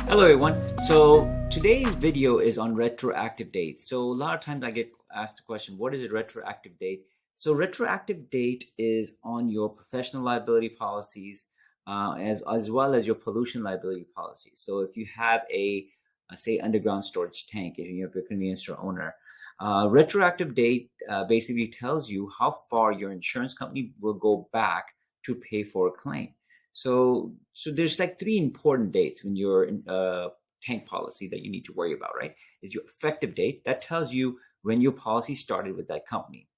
Hello everyone. So today's video is on retroactive dates. So a lot of times I get asked the question, what is a retroactive date? So retroactive date is on your professional liability policies as well as your pollution liability policies. So if you have say underground storage tank, if you have a convenience store owner, retroactive date basically tells you how far your insurance company will go back to pay for a claim. So there's like three important dates when you're in tank policy that you need to worry about, right? Is your effective date. That tells you when your policy started with that company.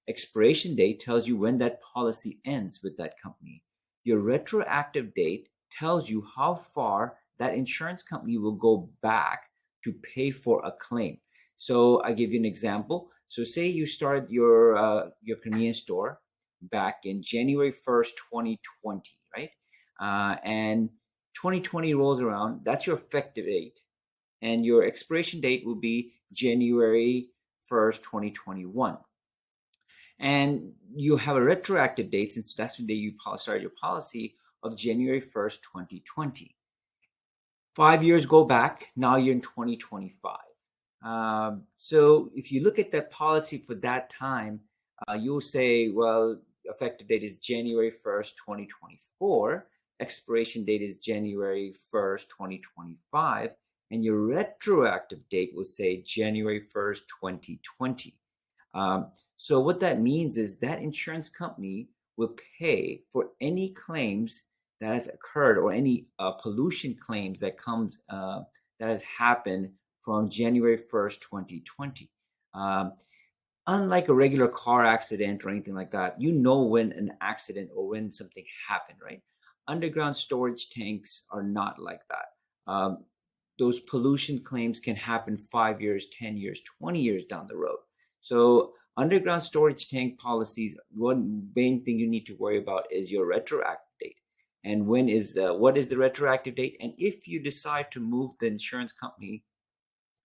Expiration date tells you when that policy ends with that company. Your retroactive date tells you how far that insurance company will go back to pay for a claim. So I give you an example. So say you started your convenience store back in January 1st, 2020, right? And 2020 rolls around, that's your effective date. And your expiration date will be January 1st, 2021. And you have a retroactive date, since that's the day you started your policy, of January 1st, 2020. 5 years go back, now you're in 2025. So if you look at that policy for that time, you'll say, well, effective date is January 1st, 2024. Expiration date is January 1st, 2025. And your retroactive date will say January 1st, 2020. So what that means is that insurance company will pay for any claims that has occurred or any pollution claims that has happened from January 1st, 2020. Unlike a regular car accident or anything like that, you know when an accident or when something happened, right? Underground storage tanks are not like that. Those pollution claims can happen 5 years, 10 years, 20 years down the road. So underground storage tank policies, one main thing you need to worry about is your retroactive date. And what is the retroactive date? And if you decide to move the insurance company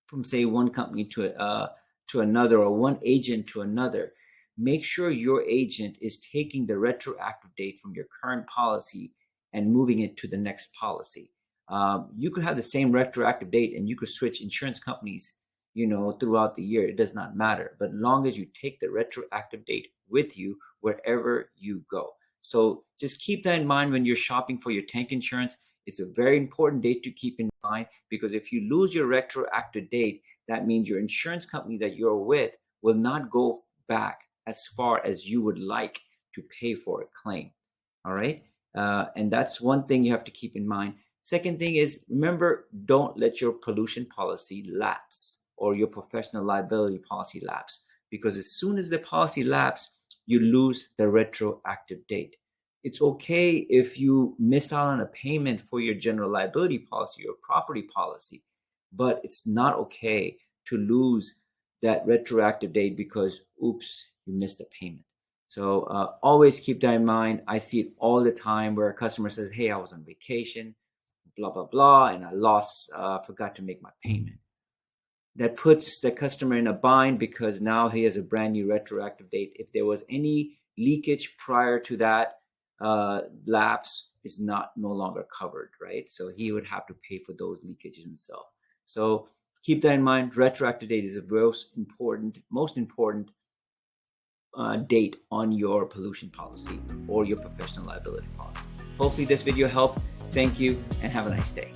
from, say, one company to another, or one agent to another, make sure your agent is taking the retroactive date from your current policy and moving it to the next policy. You could have the same retroactive date and you could switch insurance companies, throughout the year. It does not matter, but long as you take the retroactive date with you wherever you go. So just keep that in mind when you're shopping for your tank insurance. It's a very important date to keep in mind, because if you lose your retroactive date, that means your insurance company that you're with will not go back as far as you would like to pay for a claim. All right. And that's one thing you have to keep in mind. Second thing is, remember, don't let your pollution policy lapse or your professional liability policy lapse, because as soon as the policy lapses, you lose the retroactive date. It's okay if you miss out on a payment for your general liability policy or property policy, but it's not okay to lose that retroactive date because, oops, you missed a payment. So always keep that in mind. I see it all the time where a customer says, hey, I was on vacation, blah, blah, blah, and I forgot to make my payment. That puts the customer in a bind because now he has a brand new retroactive date. If there was any leakage prior to that lapse, is no longer covered, right? So he would have to pay for those leakages himself. So keep that in mind. Retroactive date is the most important date on your pollution policy or your professional liability policy. Hopefully this video helped. Thank you and have a nice day.